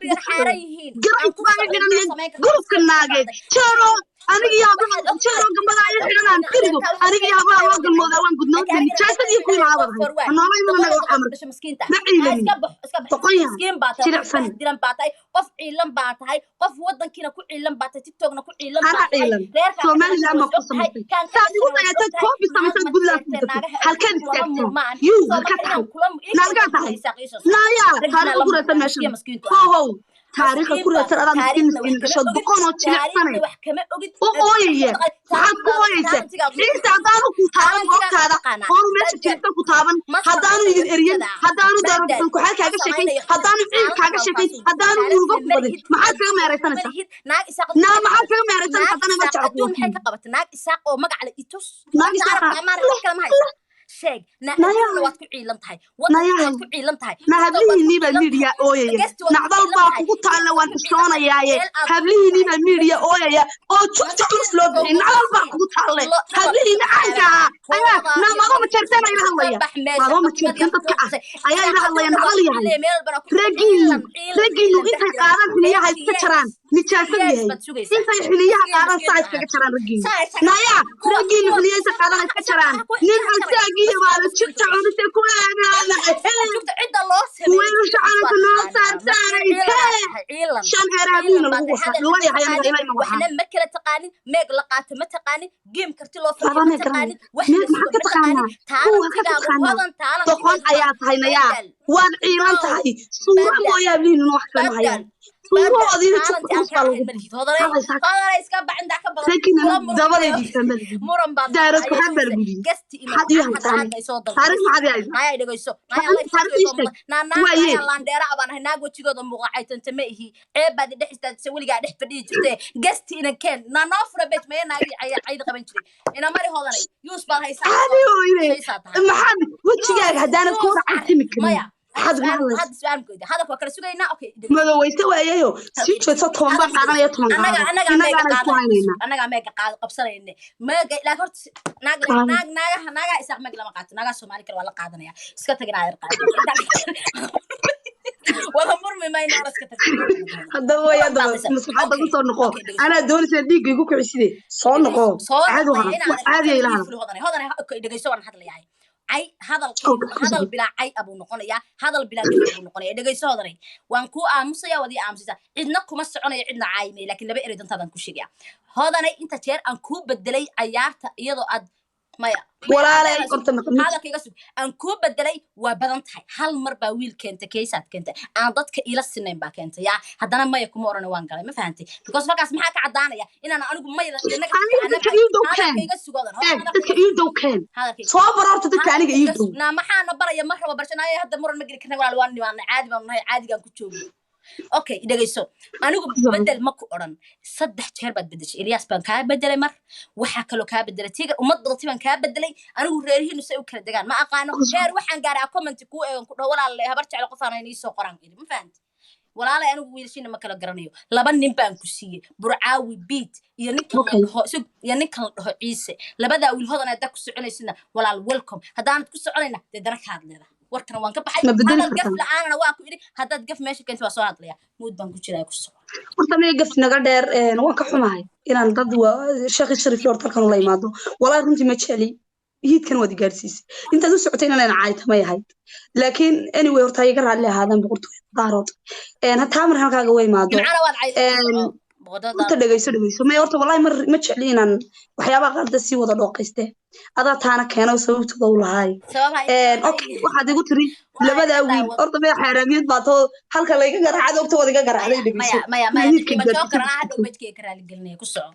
qalbiga xaarayihiin garab baa xidhan gurubka naagay jeero aniga yaaba jeero gambada ay xidhanaan tirdo aniga yaaba loo galmooda waan gudnood jaasad iyo ku ilaabada anoo ma naga xamar miskiinta maciilan iska bax miskiin baa tahay dilan baa tahay qof ciilan baa tahay qof wadankiina ku ciilan baa tahay TikTokna ku ciilan baa tahay reerka Soomaaliland ma ku sameeyay saad ugu dayatay koobi sameeyay gudaha halkan istaagtay yuu ka tahay naga tahay naya taariikh ku reesan meesha ho taariikh ku reesan adan miskiin shad boqon oo jilicsanay wax kama ogid ooyee waxaad ku ooyeysa inta hadaan ku taaban hogtaada oo meesha jirta ku taaban hadaan idin eriyan hadaan darabsan ku xal kaaga sheekay hadaan ciil kaaga sheekay hadaan murugo ku badan maxaad ka meeraysanaysaa naag isaaq maxaad ka meeraysan hadana ma jecel maxay ka qabatay naag isaaq oo magac la itus naag isaaq ma haysa sheeg naagna waad ku ciilan tahay waad ku ciilan tahay na hablihiinii baa media ooyaya nacdal baa kugu taalla waan xishoonayaaye hablihiinii baa media ooyaya oo jugta culus loo bixiyay nacdal baa kugu taalle hablihiina caanka ayaa naamado ma jeertaan ay hadlaya maado ma jeertaan dadka ah ayaa ila hadlaya nacdal yahay regiinu intay qaadan xiliyaha iska jaraan nijaasad yahay intay xiliyaha qaadan saa iskaga jaraan regiinu naya regiinu xiliyaha qaadan iska jaraan nin halsaagi يبغى تشجع ونسي كلنا عدة لوس وين شعرك ناصر تاني شان هرابين وحنا مكلا تقاني ميق لقات ما تقاني جيم كرتي لو ما تقاني وحنا ما تقاني تقون حياة هاي يا وان عيلان تاعي صورة مويا بلين نوح كان هاي هذا سؤال كده هذا فكر سوينا اوكي ما لو يستوى سيجو صوتهم بقى انا يا تمام انا ميغا قاد قبسنين ما لا هورت ناغ اسق ميغ لما قات ناغ سومالي كلا ولا قادنيا اسكا تغنا ير قاد ولا مرمي ما ينورس هذا هو يا مصلحه دغ سو نقو انا دونس ديغ igu kicisiday soo noqo caadi ilaha هذا دغيسو waan hadlayahay ay hadal bila ay abu noqonaya hadal bila abu noqonaya dhageyso hodanay waan ku aamusaya wadi aamusisa cidna kuma soconaya cidna caayimay laakiin laba eray dantadan ku sheegaya hodanay inta jeer aan ku bedelay ciyaarta iyadoo aad maya walaalay qorta hada kiga sug aan ku bedelay waa badan tahay hal mar baa wiil keenta keysad keenta aan dadka ila sinayn baa keenta ya hadana maya kuma oran waan galay ma fahanti because markaas maxaa ka cadaanaya inaan anigu mayda kiga sugodan dadka ii dowkeen soo bararta dadka aniga ii dow na maxaana baraya mar raba barshanaay hadda muran ma geli karnaa walaal waan nimaan caadi baan nahay caadigan ku joogo okay dhageyso anigu bedel ma ku oran saddex jeer baad bedeshay Ilyas baan ka bedelay mar waxa kale ka bedelay tiga umad badati baan ka bedelay anigu reerihiinu say u kala degaan ma aqaano heer waxaan gaaray comment ku eegan ku dhaw walaal habar jecel qof aan inii soo qoran ma fahanti walaalay anigu wiilashina ma kala garanayo laba nin baan ku siiyay burcaawi beat iyo ninkan dhaho ciise labada wiil hodan aad ku soconaysina walaal welcome hadaan ku soconayna dana ka hadleeda warkan waan ka baxay hadal gaf la'aana waa ku iri hadad gaf meesha keento waa soo hadlaya mood baan ku jiraa ku soo horta ma gaf naga dheer waan ka xumahay inaan dad sheekh Sharif hortalkan la imaado walaa runtii ma jeceli hiidkan wadi gaarsiis inta u socotay inaan caayta ma yahay laakiin anyway horta iga raali ahaadan boqortooy daarood hatta mar halkaaga way imaado dhageyso ma horta wallahi ma jecli inaan waxyaabaha qaarda si wada dhooqaystay adaa taana keeno sababtooda u lahaay okay waxaad igu tiri labada wiil horta ma xaraamiyad baa too halka la iga garaacad ogta wada iga garaacday dhageyso ma joogana hadda ubadkii ka raali gelinay ku soo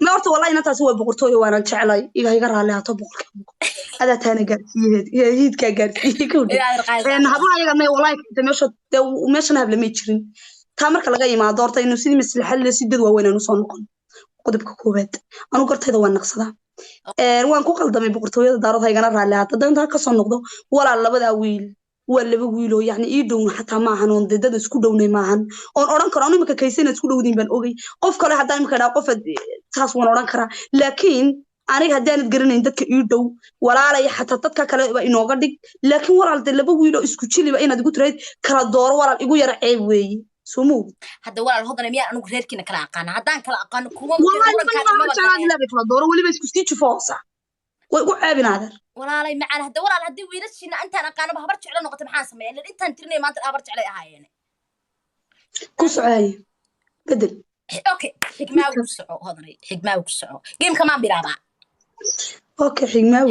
ما أرتو والله إن تاسوي بقرطوي وأنا تشعلي يغير عليها طبقك هذا تاني قارسيه يهيد كقارسيه كودي إن هبلا يجمع والله أنت مش نهبل ميتشرين تامر كلا جاي مع دورته إنه سيد مثل حل سيد وين نصنقن قد بكوبات أنا قرت هذا والنقص ده وأنا كوكل دمي بقرطوي دارته يجنا عليها تدين تاك صنقده ولا الله بدأ ويل ولا بقولوا يعني يدون حتى معهن وندد سكودوني معهن أوران كراني مكا كيسين سكودودين بن أوجي قف كله حتى مكا قف تحسون أوران كرا لكن aniga haddaanad garanayn dadka ii dhow walaalaya xataa dadka kale ba inooga dhig laakiin walaal de laba wiil oo isku jiliba inaad igu tirayd kala dooro walaal igu yara ceeb weeye somo hadda walaal hodana miyaa anigu reerkiina kala aqaana haddaan kala aqaano kuma wallahi ma jeclaad ilaa kala dooro waliba isku sii jufoosa way ugu ceebinaadan walaalay macaan hadda walaal haddii wiilashiina intaan aqaano habar jeclo noqoto maxaan sameeyaa ilaa intaan tirinay maanta habar jeclay ahaayeen ku socay bedel okay xigmaaw ku soco hodanay xigmaaw ku soco game kamaan bilaabaa okay xigmaaw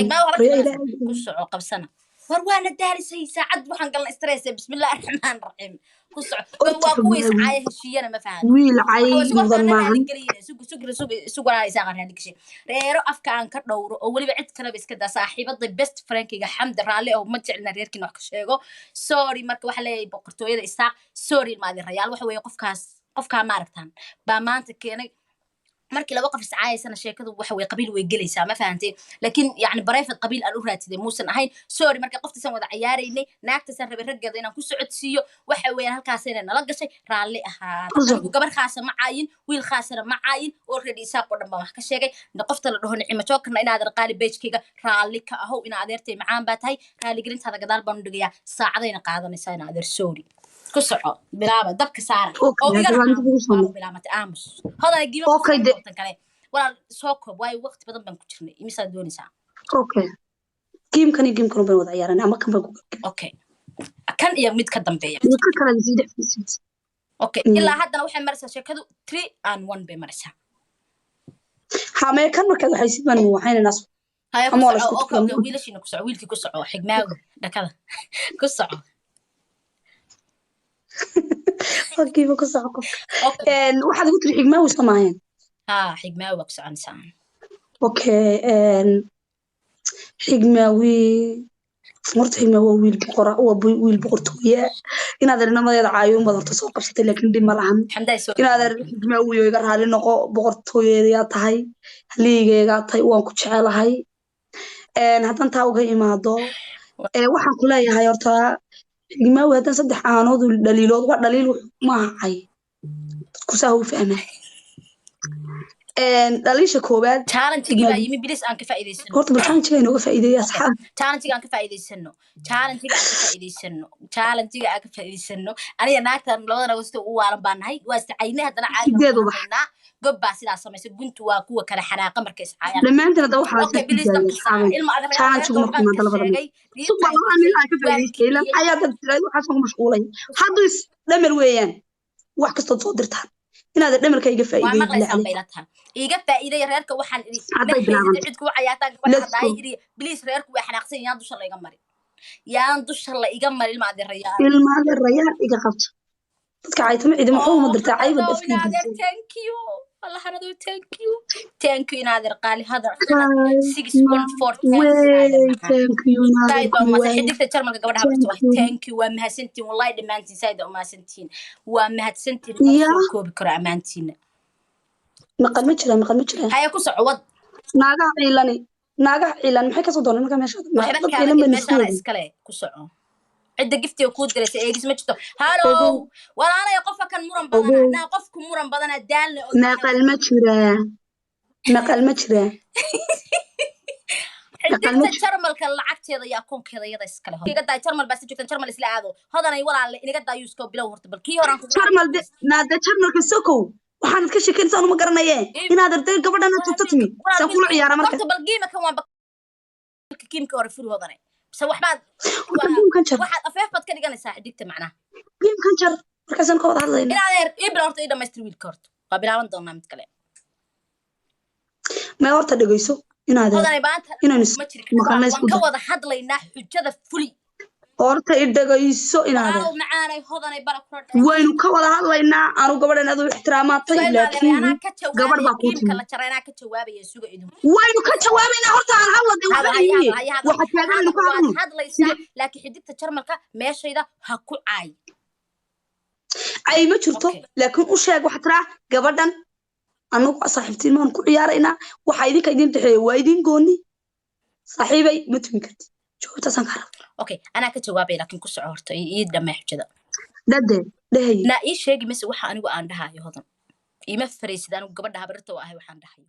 ku soco qabsana war waana daarisay saacad waxaan galnay stress bismillaahir rahmaanir rahiim ku soco waa ku iscaay heshiyana ma fahan wiil cay mudan maahan sugu raaysa qaraan digshay reero afka aan ka dhowro oo waliba cid kale iska daa saaxiibada best friend-kiga xamd raali oo ma jeclna reerkiina wax ka sheego sorry marka waxa leeyahay boqortooyada isaaq sorry maadi rayaal waxa weeye qofka ma aragtaan ba maanta keenay markii laba qof iscaayaysan sheekadu waxa way qabiil way gelaysaa ma fahanteen laakiin yaani bareefad qabiil aan u raadsaday muusan ahayn sorry markii qoftiisan wada ciyaaraynay naagtasan rabay raggeeda inaan ku socodsiiyo waxa weeyaan halkaas inay nala gashay raalli ahaa anigu gabar khaasa ma caayin wiil khaasana ma caayin already isaaq oo dhan baan wax ka sheegay qofta la dhaho nicimo joogna inaad qaali page-kayga raalli ka ahow ina adeertay macaan baa tahay raalli gelintaada gadaal baan u dhigayaa saacadayna qaadanaysaa ina adeer sorry كسرعة بلعبة دبك سارة أو بلعبة آمس هذا يجيب وقت كله ولا سوق واي وقت بدن بنكتشرني مثلا دوني ساعة أوكي كيم كان يجيم كانوا بنوضع عيارنا أما كان بقول أوكي كان يوم كدم بيا كان يزيد في أوكي إلا هذا لو حين مرسى شكله 3 and 1 بمرسى حماية كان مركز حيسيب من وحين الناس هاي كسرعة أوكي ويلش إنه كسرعة ويلك كسرعة حجماوي ده كذا كسرعة كيف كسرعة واحد قلت لي حجماوي سماهين حجماوي وكسر إنسان أوكي حجماوي مرت حجماوي ويل بقرة ويل بقرتوية إن هذا النمط يدعيون بدر تسوق بس لكن دي ملهم إن هذا حجماوي يقدر هالي نقو بقرتوية يا تهاي هلي يا تهاي وان كتش على هاي هذا نتاو جاي ما ضو وحن كلها يا هاي أرتا حجماوي هذا صدق عناد دليلات ودليل ما هاي كساه في أمان دليش كوباد challenge-ga yimi bilis aan ka faa'iideysano horta challenge-ga inoo faa'iideeyo asxaab challenge-ga aan ka faa'iideysano aniga naagtan labadana wasta u waalan baan nahay waa istacaynay hadana caadi gob baa sidaas sameysay guntu waa kuwa kala xanaaqa markay iscaayaan dhamaantina da waxa okay bilis ilma adag challenge-gu markuu ma dalbada subhanallah aan ka faa'iideystay ayaa dad waxa soo mashquulay hadda dhamar weeyaan wax kasta soo dirtaan inaad dhamarka iga faa'iideeyay iga faa'iideeyay reerka waxaan idin cid ku cayaataan gabadha iri please reerku way xanaaqsan yaan dusha la iga marin ma adeer rayaan iga qabta dadka caytama ciidamo oo ma dirtaa cayba dadkii thank you والله أنا دو thank you نادر قالي هذا 614 thank you نادر ما سحدك تشرمل قبل هذا thank you ومهسنتين والله دمانتين سايدة ومهسنتين ومهسنتين كوب كرة أمانتين مقال مجرى هيا كوس عوض ناقع إعلان محيك صدقنا ما كان ماشي محبك هذا المسألة إسكالي كوس عوض عدة قفتي وكود درس إيه جسمك تو هالو ولا أنا يقف كان مرن بدنا أنا قفكم مرن بدنا دال نقل مجرى عدة ترمل كالعكت هذا يكون كذا يدرس كله كي قد ترمل بس جت ترمل إسلا هذا هذا أنا يقول على إني قد يوسكو بلا ورت بالكي هران ترمل نادا ترمل كسوكو وحنا كشي كنت أنا مقرنا إيه إن هذا رتين قبل أنا تتمي سأقول عيارة مركز ورت بالكي ما كمان كيم كورفيل هذا سوى حباد واحد أفيف بد كده جالس ديكت معنا يمكن شر مركزن كود هذا إن هذا إبرة ورت إذا ما يستوي الكارت قبلها ضمنا متكلم ما ورت دقيسو إن هذا إن نس ما كود حد لينا حجة فلي ورت دقيسو إن هذا معانا هذا يبارك وين كود هذا لينا أنا قبل أن أذو احترامات لكن قبل باقوتي كلا شرينا كتوابي يسوق إدم وين كتوابي نهرت على هذا واحد كان هذا ليس لكن حديت تشرملك ماشي إذا هكو عاي أي ما شرطه لكن وشاق وحترا قبردن أنا صاحبتي ما نكون عيارنا وحيدي كيدين تحيي وايدين قوني صاحبي متمكت شو تسانكر أوكي أنا كتوابي لكن كل شعورت يدم ما كذا ده هي لا إيش شيء مثل وح أنا وأنا هاي هذا إيه ما فريس ده أنا قبل ده برتوا هاي وحنا هاي